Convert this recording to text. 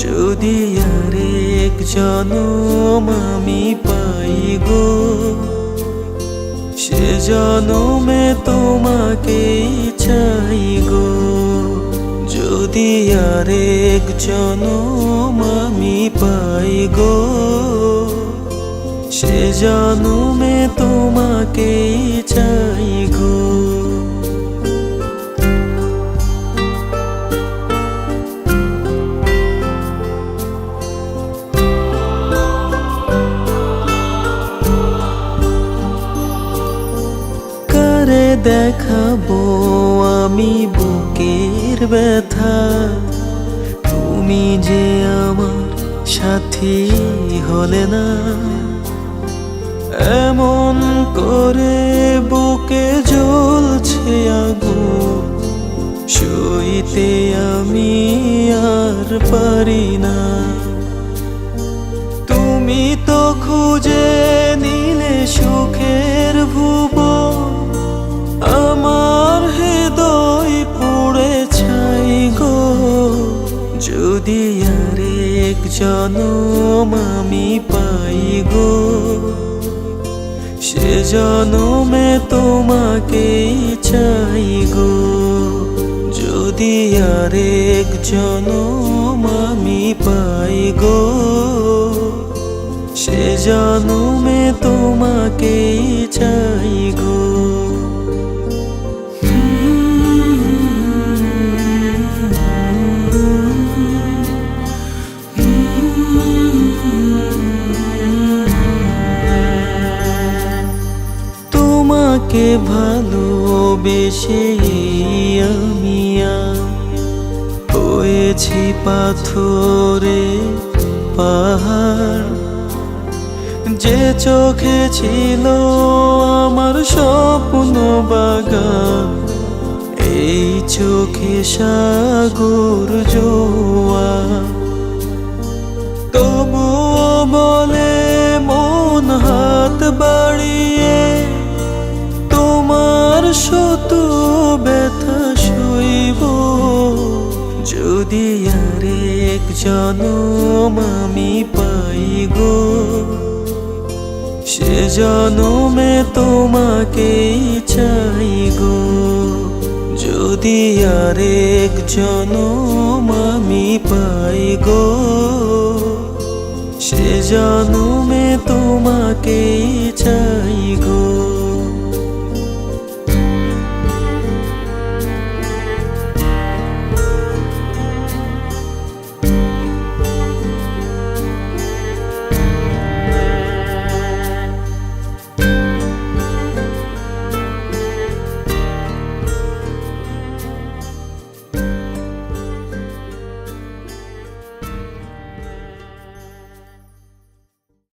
যদি আরেক জনম আমি পাই গো, সে জনমে তোমাকেই চাই গো। যদি আরেক জনম আমি পাই গো, সে জনমে তোমাকেই চাই গো। কারে দেখাবো আমি বুকের ব্যথা, তুমি যে আমার সাথী হলে না। এমন করে বুকে জ্বলছে আগুন, সইতে আমি আর পারি না। তুমি তো খুঁজে নিলে সুখের ভুবন, আমার হৃদয় পুড়ে ছাই গো। যদি আরেক জনম আমি পাই গো, সে জনমে তোমাকেই চাই গো। যদি আরেক জনম আমি পাই গো, সে জনমে তোমাকেই চাই গো। তোমাকে ভালোবেসে আমি হয়েছি পাথরে পাহাড়। যে চোখে ছিল আমার স্বপ্ন বাগান, এই চোখে সাগর জোয়ার। তবুও বলে মন হাত বাড়িয়ে, তোমার শত ব্যথা সইব। যদি আরেক জনম আমি পাই গো, সে জনমে তোমাকেই চাই গো। যদি আরেক জনম আমি পাই গো, সে জনমে তোমাকেই চাই।